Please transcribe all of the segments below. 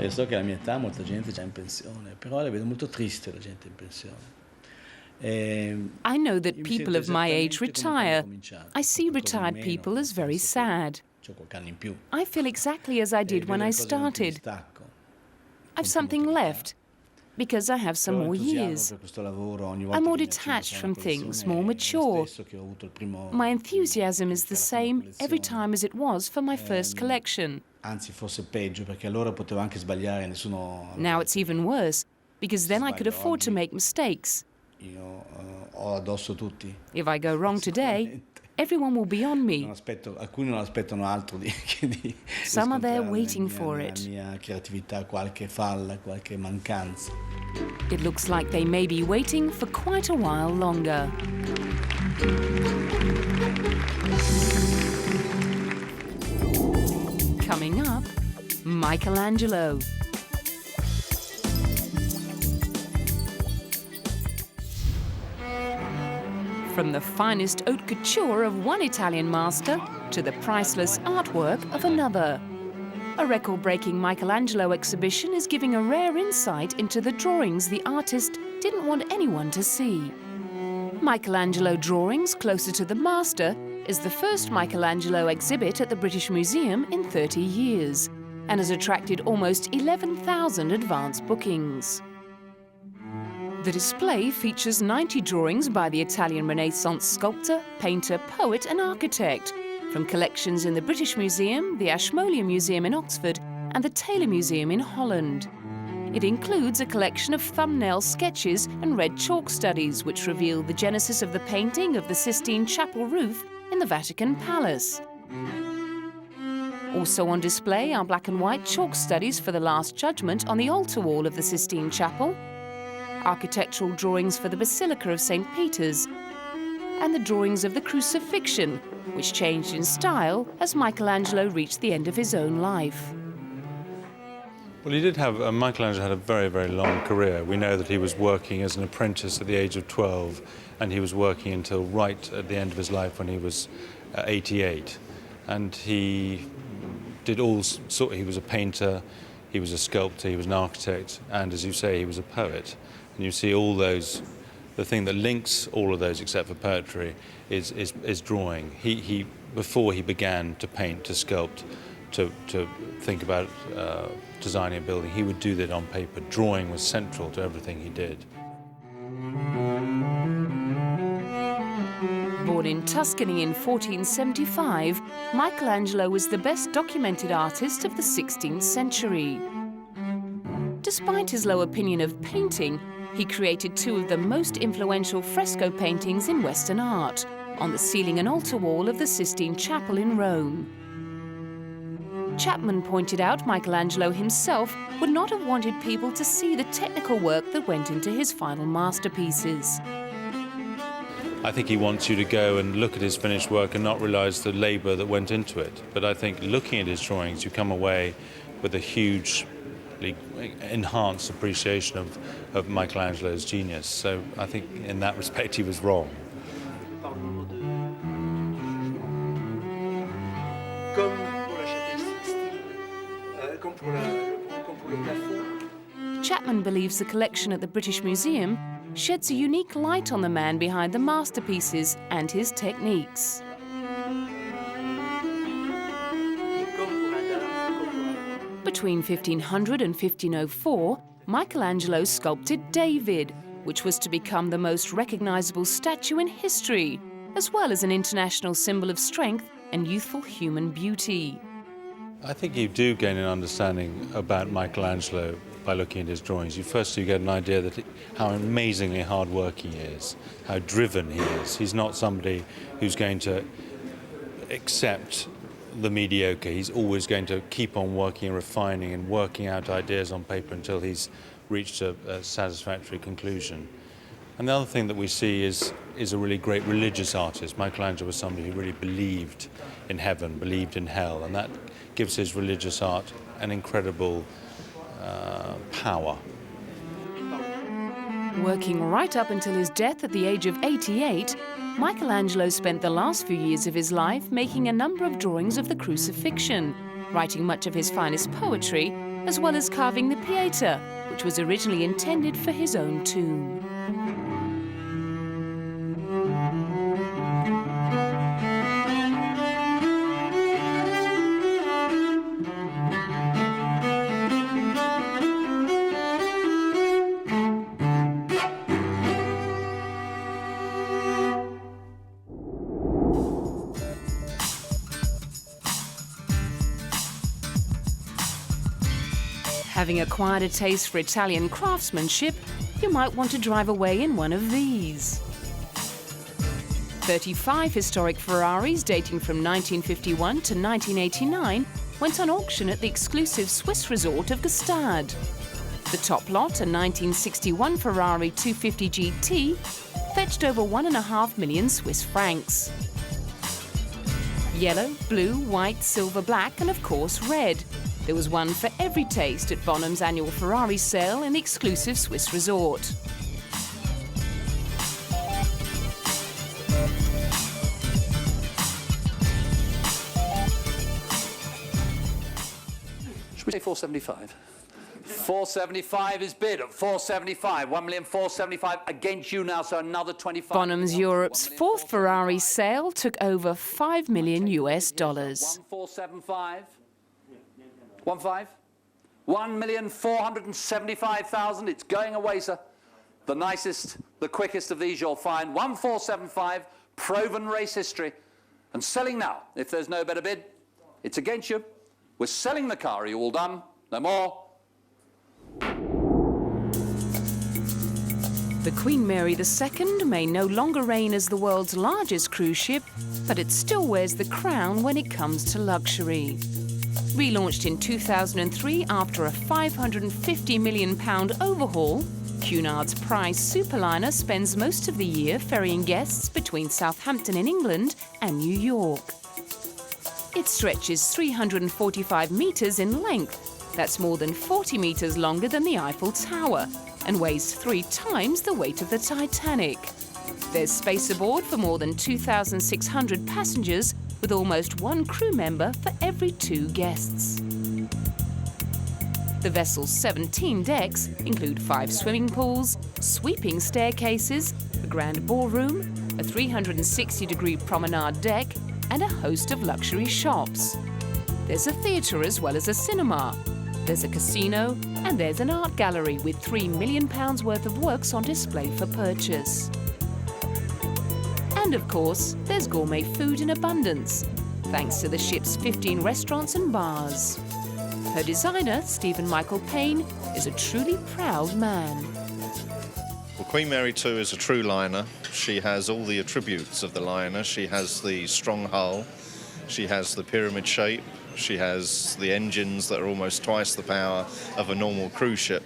e so che alla mia età molta gente è già in pensione, però la vedo molto triste la gente in pensione. I know that people of my age retire. I see retired people as very sad. C'ho qualche anno in più. I feel exactly as I did when I started. I've something left, because I have some more years. I'm more detached from things, more mature. My enthusiasm is the same every time as it was for my first collection. Anzi, forse peggio, perché allora potevo anche sbagliare, nessuno... Now it's even worse, because then I could afford to make mistakes. Io ho addosso tutti. If I go wrong today, everyone will be on me. Alcuni non aspettano altro che di Some are there waiting for it. La mia creatività, qualche falla, qualche mancanza. It looks like they may be waiting for quite a while longer. Coming up, Michelangelo. From the finest haute couture of one Italian master to the priceless artwork of another. A record-breaking Michelangelo exhibition is giving a rare insight into the drawings the artist didn't want anyone to see. Michelangelo Drawings Closer to the Master is the first Michelangelo exhibit at the British Museum in 30 years and has attracted almost 11,000 advance bookings. The display features 90 drawings by the Italian Renaissance sculptor, painter, poet and architect from collections in the British Museum, the Ashmolean Museum in Oxford and the Taylor Museum in Holland. It includes a collection of thumbnail sketches and red chalk studies which reveal the genesis of the painting of the Sistine Chapel roof in the Vatican Palace. Also on display are black and white chalk studies for the Last Judgment on the altar wall of the Sistine Chapel, architectural drawings for the Basilica of St. Peter's, and the drawings of the Crucifixion, which changed in style as Michelangelo reached the end of his own life. Well, Michelangelo had a very, very long career. We know that he was working as an apprentice at the age of 12, and he was working until right at the end of his life when he was 88. And he did all sorts. He was a painter, he was a sculptor, he was an architect, and as you say, he was a poet. And you see all those, the thing that links all of those, except for poetry, is drawing. He before he began to paint, to sculpt, to think about designing a building, he would do that on paper. Drawing was central to everything he did. Born in Tuscany in 1475, Michelangelo was the best documented artist of the 16th century. Despite his low opinion of painting, he created two of the most influential fresco paintings in Western art, on the ceiling and altar wall of the Sistine Chapel in Rome. Chapman pointed out Michelangelo himself would not have wanted people to see the technical work that went into his final masterpieces. I think he wants you to go and look at his finished work and not realise the labour that went into it. But I think looking at his drawings, you come away with a hugely enhanced appreciation of Michelangelo's genius. So I think in that respect he was wrong. Chapman believes the collection at the British Museum sheds a unique light on the man behind the masterpieces and his techniques. Between 1500 and 1504, Michelangelo sculpted David, which was to become the most recognizable statue in history, as well as an international symbol of strength and youthful human beauty. I think you do gain an understanding about Michelangelo by looking at his drawings. You first do get an idea that how amazingly hard-working he is, how driven he is. He's not somebody who's going to accept the mediocre. He's always going to keep on working and refining and working out ideas on paper until he's reached a satisfactory conclusion. And the other thing that we see is a really great religious artist. Michelangelo was somebody who really believed in heaven, believed in hell, and that gives his religious art an incredible power. Working right up until his death at the age of 88, Michelangelo spent the last few years of his life making a number of drawings of the Crucifixion, writing much of his finest poetry, as well as carving the Pieta, which was originally intended for his own tomb. Having acquired a taste for Italian craftsmanship, you might want to drive away in one of these. 35 historic Ferraris dating from 1951 to 1989 went on auction at the exclusive Swiss resort of Gstaad. The top lot, a 1961 Ferrari 250 GT, fetched over 1.5 million Swiss francs. Yellow, blue, white, silver, black, and of course red. There was one for every taste at Bonham's annual Ferrari sale in the exclusive Swiss resort. Should we say 475? 475 is bid at 475. 1,475,000 against you now, so another 25. Bonham's Europe's fourth Ferrari sale took over $5 million US. 1,475. 1.5? 1,475,000. It's going away, sir. The nicest, the quickest of these you'll find. 1,475, proven race history. And selling now. If there's no better bid, it's against you. We're selling the car. Are you all done? No more? The Queen Mary II may no longer reign as the world's largest cruise ship, but it still wears the crown when it comes to luxury. Relaunched in 2003 after a £550 million overhaul, Cunard's prize superliner spends most of the year ferrying guests between Southampton in England and New York. It stretches 345 metres in length. That's more than 40 metres longer than the Eiffel Tower and weighs 3 times the weight of the Titanic. There's space aboard for more than 2,600 passengers, with almost 1 crew member for every 2 guests. The vessel's 17 decks include 5 swimming pools, sweeping staircases, a grand ballroom, a 360-degree promenade deck, and a host of luxury shops. There's a theatre as well as a cinema. There's a casino, and there's an art gallery with £3 million worth of works on display for purchase. And of course, there's gourmet food in abundance, thanks to the ship's 15 restaurants and bars. Her designer, Stephen Michael Payne, is a truly proud man. Well, Queen Mary II is a true liner. She has all the attributes of the liner. She has the strong hull, she has the pyramid shape, she has the engines that are almost twice the power of a normal cruise ship.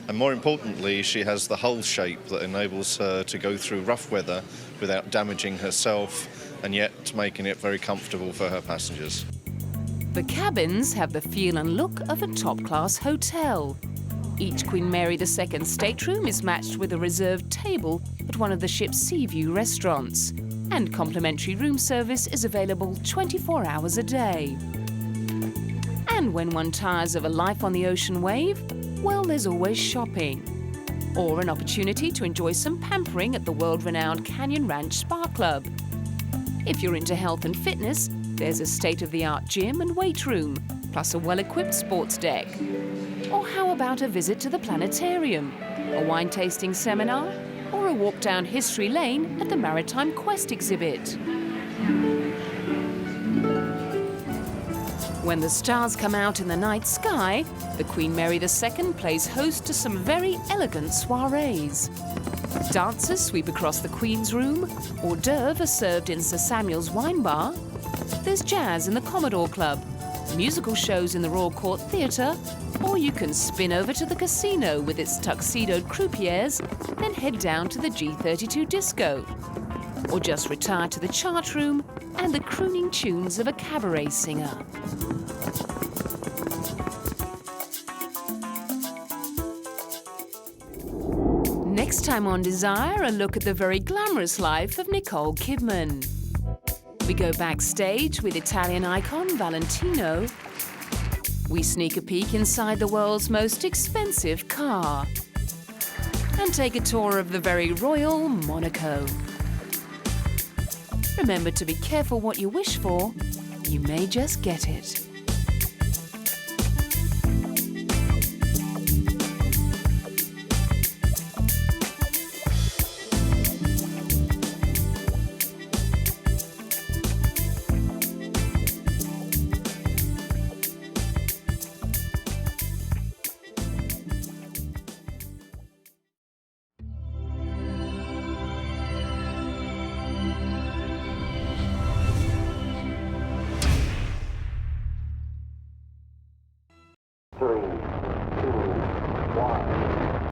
And more importantly, she has the hull shape that enables her to go through rough weather without damaging herself and yet making it very comfortable for her passengers. The cabins have the feel and look of a top-class hotel. Each Queen Mary II stateroom is matched with a reserved table at one of the ship's Seaview restaurants, and complimentary room service is available 24 hours a day. And when one tires of a life on the ocean wave, well, there's always shopping. Or an opportunity to enjoy some pampering at the world-renowned Canyon Ranch Spa Club. If you're into health and fitness, there's a state-of-the-art gym and weight room, plus a well-equipped sports deck. Or how about a visit to the planetarium, a wine tasting seminar, or a walk down history lane at the Maritime Quest exhibit? When the stars come out in the night sky, the Queen Mary II plays host to some very elegant soirees. Dancers sweep across the Queen's Room, hors d'oeuvres are served in Sir Samuel's wine bar, there's jazz in the Commodore Club, musical shows in the Royal Court Theatre, or you can spin over to the casino with its tuxedoed croupiers, then head down to the G32 disco. Or just retire to the chart room and the crooning tunes of a cabaret singer. Next time on Desire, a look at the very glamorous life of Nicole Kidman. We go backstage with Italian icon Valentino we sneak a peek inside the world's most expensive car and take a tour of the very royal Monaco. Remember to be careful what you wish for. You may just get it. Three,